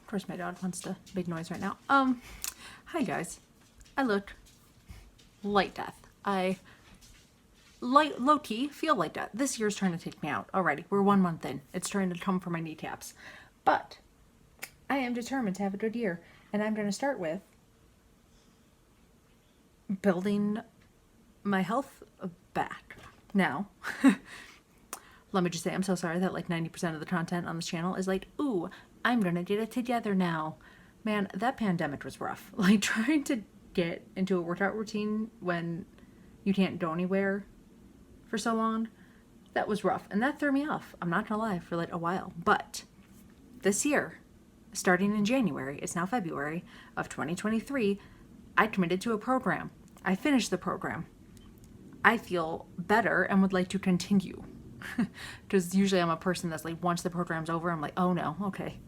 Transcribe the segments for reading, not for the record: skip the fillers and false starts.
Of course, my dog wants to make noise right now. Hi guys. I look like death. I low key feel like death. This year's trying to take me out already. We're 1 month in. It's trying to come for my kneecaps. But I am determined to have a good year. And I'm going to start with building my health back. Now, let me just say, I'm so sorry that like 90% of the content on this channel is like, ooh, I'm gonna get it together now. Man, that pandemic was rough. Like trying to get into a workout routine when you can't go anywhere for so long, that was rough. And that threw me off, I'm not gonna lie, for like a while. But this year, starting in January, it's now February of 2023, I committed to a program. I finished the program. I feel better and would like to continue. Because usually I'm a person that's like, once the program's over, I'm like, oh no, okay.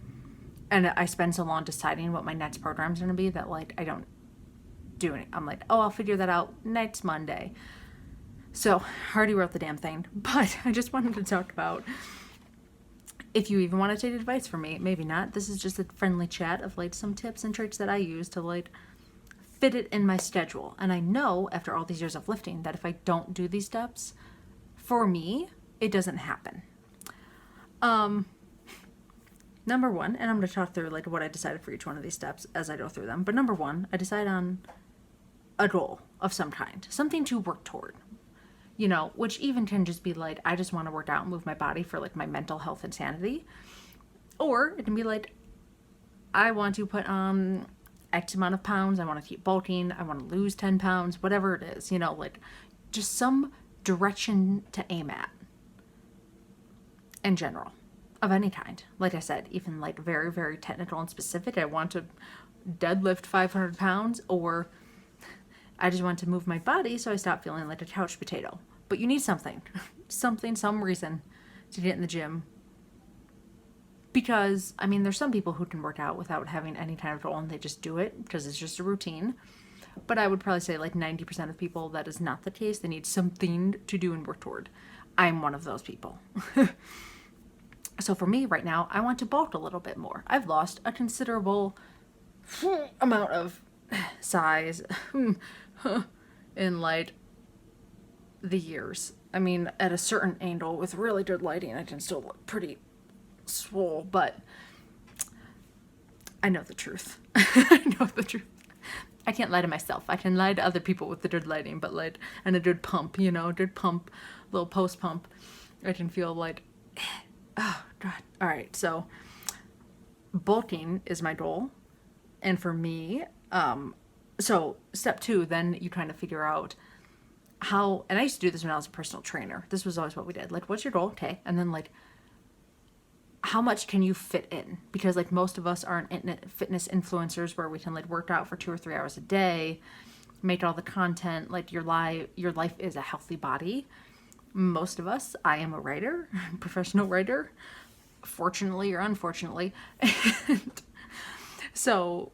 And I spend so long deciding what my next program's going to be that like I don't do it. I'm like, oh, I'll figure that out next Monday. So I already wrote the damn thing. But I just wanted to talk about, if you even want to take advice from me, maybe not. This is just a friendly chat of like some tips and tricks that I use to like fit it in my schedule. And I know after all these years of lifting that if I don't do these steps, for me, it doesn't happen. Number one, and I'm going to talk through like what I decided for each one of these steps as I go through them. But number one, I decide on a goal of some kind, something to work toward, you know, which even can just be like, I just want to work out and move my body for like my mental health and sanity. Or it can be like, I want to put on X amount of pounds. I want to keep bulking. I want to lose 10 pounds, whatever it is, you know, like just some direction to aim at in general. Of any kind. Like I said, even like very, very technical and specific. I want to deadlift 500 pounds, or I just want to move my body so I stop feeling like a couch potato. But you need something, some reason to get in the gym. Because, I mean, there's some people who can work out without having any kind of goal and they just do it because it's just a routine. But I would probably say like 90% of people, that is not the case. They need something to do and work toward. I'm one of those people. So for me right now, I want to bulk a little bit more. I've lost a considerable amount of size in like the years. I mean, at a certain angle with really good lighting, I can still look pretty swole, but I know the truth. I know the truth. I can't lie to myself. I can lie to other people with the good lighting, but like, and a good pump, you know, good pump, little post pump. I can feel like, oh God. All right. So bulking is my goal. And for me, so step two, then you kind of figure out how, and I used to do this when I was a personal trainer. This was always what we did. Like, what's your goal? Okay. And then like, how much can you fit in? Because like most of us aren't fitness influencers where we can like work out for 2 or 3 hours a day, make all the content, like your life is a healthy body. Most of us, I am a writer, professional writer, fortunately or unfortunately. And so,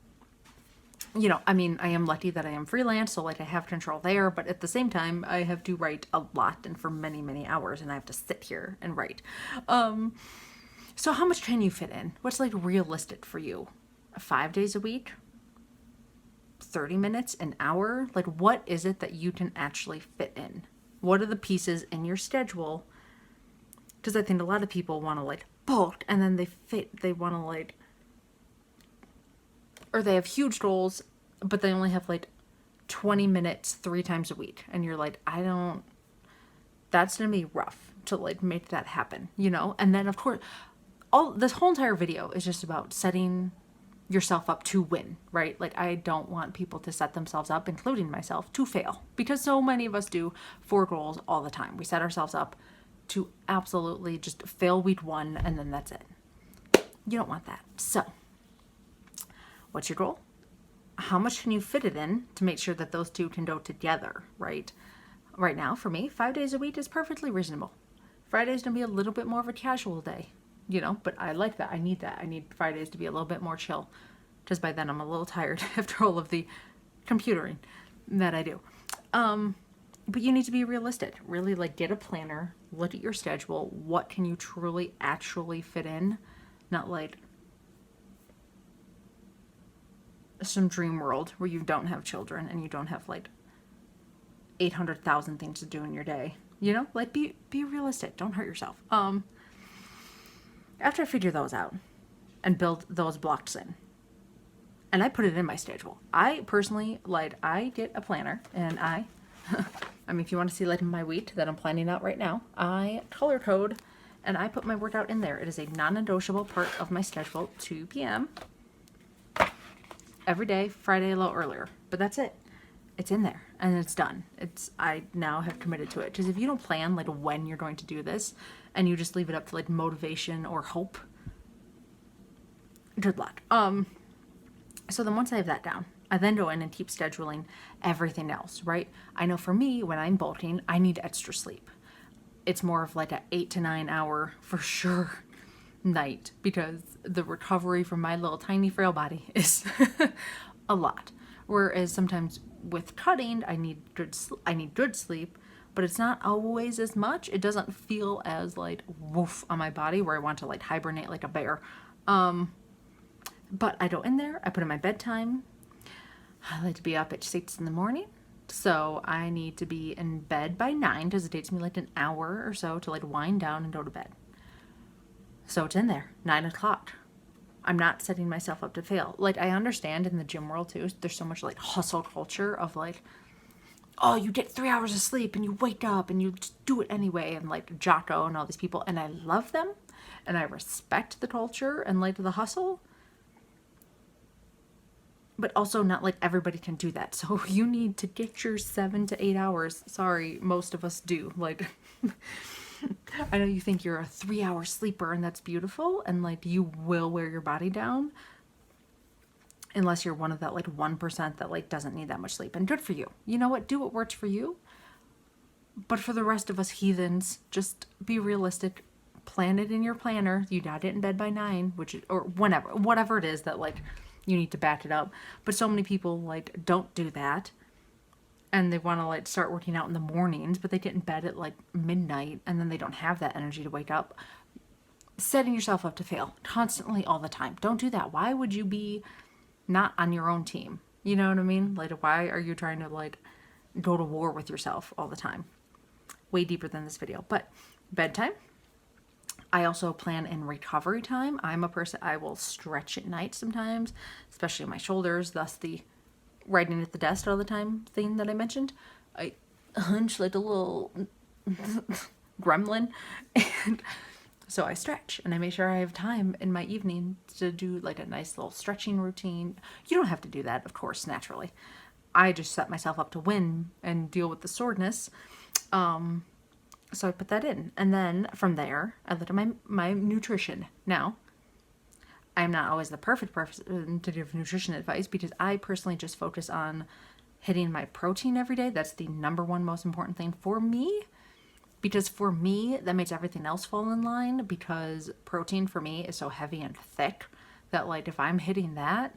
you know, I mean, I am lucky that I am freelance, so like I have control there, but at the same time, I have to write a lot and for many, many hours, and I have to sit here and write. So how much can you fit in? What's like realistic for you? 5 days a week? 30 minutes? An hour? Like what is it that you can actually fit in? What are the pieces in your schedule? Because I think a lot of people want to like bulk and then they want to like, or they have huge goals, but they only have like 20 minutes 3 times a week. And you're like, that's going to be rough to like make that happen, you know? And then of course, this whole entire video is just about setting yourself up to win, right? Like I don't want people to set themselves up, including myself, to fail, because so many of us do 4 goals all the time. We set ourselves up to absolutely just fail week 1 and then that's it. You don't want that. So what's your goal? How much can you fit it in to make sure that those two can go together, right? Right now, for me, 5 days a week is perfectly reasonable. Friday's gonna be a little bit more of a casual day, you know, but I like that. I need that. I need Fridays to be a little bit more chill, because by then I'm a little tired after all of the computering that I do. But you need to be realistic. Really like get a planner, look at your schedule. What can you truly actually fit in? Not like some dream world where you don't have children and you don't have like 800,000 things to do in your day. You know, like be realistic. Don't hurt yourself. After I figure those out and build those blocks in, and I put it in my schedule. I personally, like, I get a planner and I mean, if you want to see like my week that I'm planning out right now, I color code and I put my workout in there. It is a non-negotiable part of my schedule, 2 p.m. every day, Friday a little earlier, but that's it. It's in there and it's done. I now have committed to it, because if you don't plan like when you're going to do this and you just leave it up to like motivation or hope, good luck. So then once I have that down, I then go in and keep scheduling everything else, right? I know for me, when I'm bulking, I need extra sleep. It's more of like an 8 to 9 hour for sure night, because the recovery from my little tiny frail body is a lot. Whereas sometimes with cutting, I need good sleep, but it's not always as much. It doesn't feel as like woof on my body where I want to like hibernate like a bear. But I go in there, I put in my bedtime. I like to be up at 6 in the morning. So I need to be in bed by 9, because it takes me like an hour or so to like wind down and go to bed. So it's in there, 9 o'clock. I'm not setting myself up to fail. Like, I understand in the gym world too, there's so much like hustle culture of like, oh, you get 3 hours of sleep and you wake up and you just do it anyway. And like Jocko and all these people. And I love them and I respect the culture and like the hustle. But also not like everybody can do that. So you need to get your 7 to 8 hours. Sorry, most of us do. Like, I know you think you're a 3-hour sleeper and that's beautiful. And like you will wear your body down. Unless you're one of that like 1% that like doesn't need that much sleep. And good for you. You know what? Do what works for you. But for the rest of us heathens, just be realistic. Plan it in your planner. You got it in bed by 9, or whatever it is that like you need to back it up. But so many people like don't do that. And they want to like start working out in the mornings, but they get in bed at like midnight and then they don't have that energy to wake up. Setting yourself up to fail constantly all the time. Don't do that. Why would you be not on your own team? You know what I mean? Like, why are you trying to like go to war with yourself all the time? Way deeper than this video. But bedtime. I also plan in recovery time. I'm a person, I will stretch at night sometimes, especially my shoulders, thus the writing at the desk all the time thing that I mentioned. I hunch like a little gremlin, and so I stretch and I make sure I have time in my evening to do like a nice little stretching routine. You don't have to do that, of course, naturally. I just set myself up to win and deal with the soreness. So I put that in. And then from there, I look at my nutrition. Now, I'm not always the perfect person to give nutrition advice, because I personally just focus on hitting my protein every day. That's the number one most important thing for me. Because for me, that makes everything else fall in line, because protein for me is so heavy and thick that like if I'm hitting that,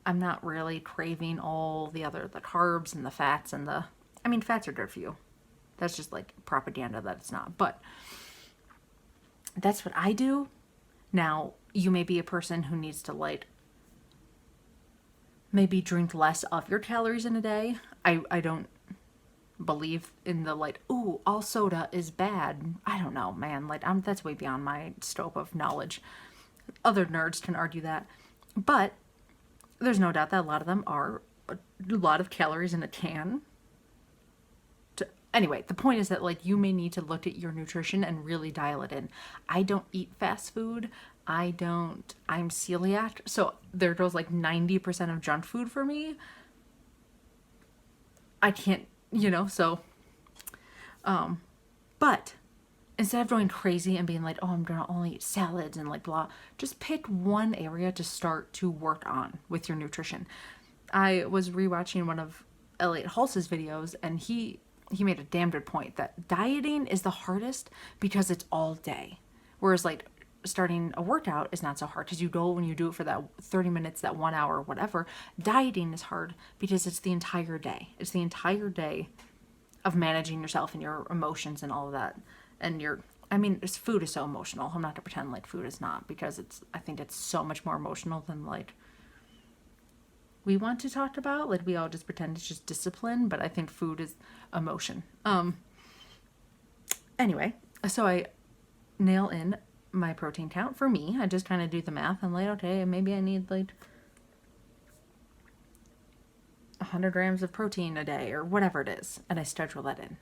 I'm not really craving all the carbs and the fats and fats are good for you. That's just like propaganda that it's not. But that's what I do. Now, you may be a person who needs to like maybe drink less of your calories in a day. I don't believe in the like, ooh, all soda is bad. I don't know, man. Like, that's way beyond my scope of knowledge. Other nerds can argue that. But there's no doubt that a lot of them are a lot of calories in a can. Anyway, the point is that like you may need to look at your nutrition and really dial it in. I don't eat fast food. I'm celiac. So there goes like 90% of junk food for me. I can't, but instead of going crazy and being like, oh, I'm going to only eat salads and like blah, just pick one area to start to work on with your nutrition. I was rewatching one of Elliot Hulse's videos, and he made a damn good point that dieting is the hardest because it's all day. Whereas like starting a workout is not so hard, because you go and you do it for that 30 minutes, that 1 hour, whatever. Dieting is hard because it's the entire day. It's the entire day of managing yourself and your emotions and all of that. And food is so emotional. I'm not gonna pretend like food is not, because I think it's so much more emotional than like we want to talk about. Like we all just pretend it's just discipline, but I think food is emotion. Anyway, so I nail in my protein count for me. I just kind of do the math. I'm like, okay, maybe I need like 100 grams of protein a day or whatever it is, and I schedule that in.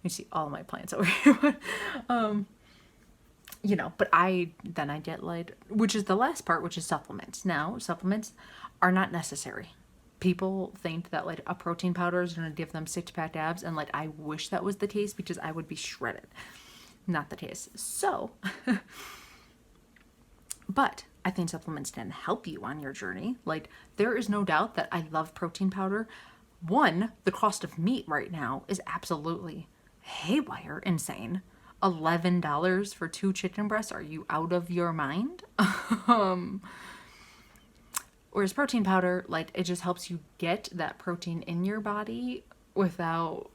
You see all of my plants over here. You know, but I get like, which is the last part, which is supplements. Now, supplements are not necessary. People think that like a protein powder is going to give them 6-pack abs, and like I wish that was the case because I would be shredded. Not the case. So, but I think supplements can help you on your journey. Like there is no doubt that I love protein powder. One, the cost of meat right now is absolutely haywire insane. $11 for 2 chicken breasts? Are you out of your mind? Whereas protein powder, like it just helps you get that protein in your body without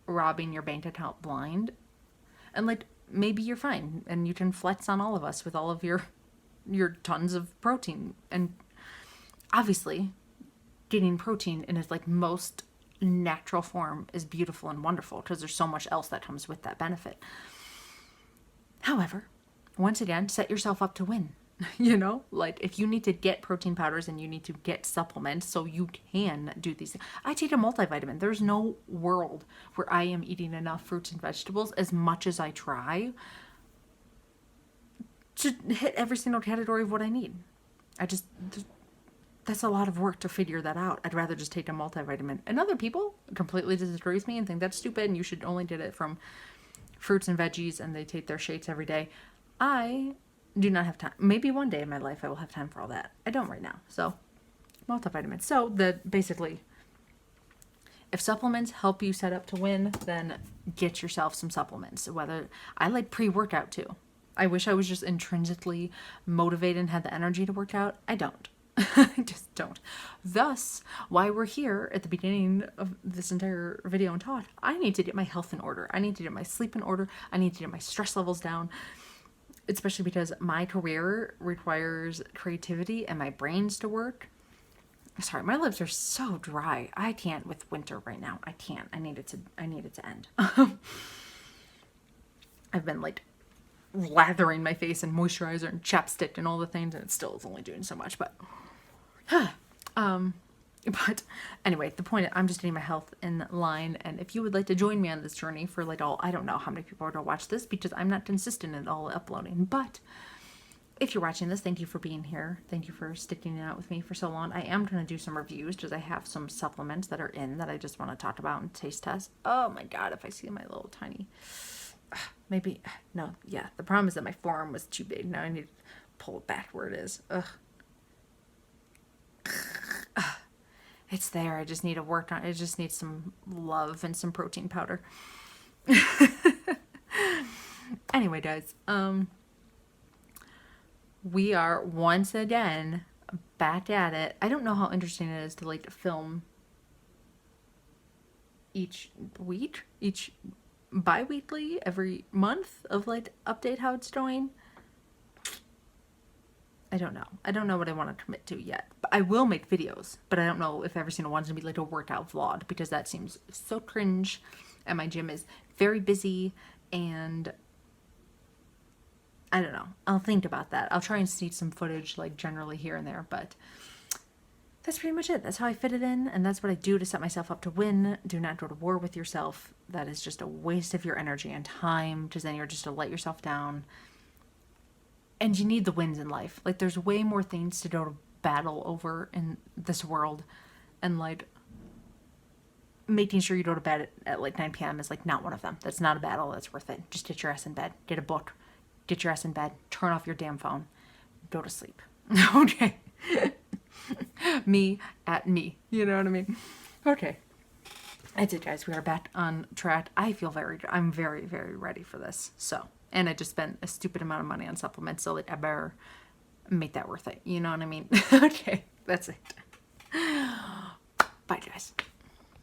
robbing your bank account blind. And like maybe you're fine and you can flex on all of us with all of your tons of protein. And obviously getting protein in its like most natural form is beautiful and wonderful because there's so much else that comes with that benefit. However, once again, set yourself up to win. You know, like if you need to get protein powders and you need to get supplements so you can do these things. I take a multivitamin. There's no world where I am eating enough fruits and vegetables as much as I try to hit every single category of what I need. That's a lot of work to figure that out. I'd rather just take a multivitamin. And other people completely disagree with me and think that's stupid and you should only get it from fruits and veggies and they take their shakes every day. I do not have time. Maybe one day in my life I will have time for all that. I don't right now. So, multivitamins. So, basically, if supplements help you set up to win, then get yourself some supplements. Whether I like pre-workout too. I wish I was just intrinsically motivated and had the energy to work out. I don't. I just don't. Thus, why we're here at the beginning of this entire video and talk, I need to get my health in order. I need to get my sleep in order. I need to get my stress levels down. Especially because my career requires creativity and my brains to work. Sorry, my lips are so dry. I can't with winter right now. I can't. I need it to end. I've been like lathering my face in moisturizer and chapstick and all the things, and it still is only doing so much. But anyway, the point is I'm just getting my health in line. And if you would like to join me on this journey for like I don't know how many people are going to watch this because I'm not consistent at all uploading. But if you're watching this, thank you for being here. Thank you for sticking it out with me for so long. I am going to do some reviews because I have some supplements that are in that I just want to talk about and taste test. Oh my God, if I see my little tiny, maybe, no, yeah. The problem is that my forearm was too big. Now I need to pull it back where it is. Ugh. It's there. I just need to work on it. It just needs some love and some protein powder. Anyway, guys, we are once again back at it. I don't know how interesting it is to like film each week, each bi-weekly, every month of like update how it's going. I don't know. I don't know what I want to commit to yet. But I will make videos, but I don't know if every single one's going to be like a workout vlog because that seems so cringe. And my gym is very busy and I don't know. I'll think about that. I'll try and sneak some footage like generally here and there, but that's pretty much it. That's how I fit it in, and that's what I do to set myself up to win. Do not go to war with yourself. That is just a waste of your energy and time because then you're just to let yourself down. And you need the wins in life. Like, there's way more things to go to battle over in this world. And, like, making sure you go to bed at like 9 p.m. is, like, not one of them. That's not a battle that's worth it. Just get your ass in bed. Get a book. Get your ass in bed. Turn off your damn phone. Go to sleep. Okay. Me at me. You know what I mean? Okay. That's it, guys. We are back on track. I'm very, very ready for this. So... And I just spent a stupid amount of money on supplements, so like I better make that worth it. You know what I mean? Okay, that's it. Bye, guys.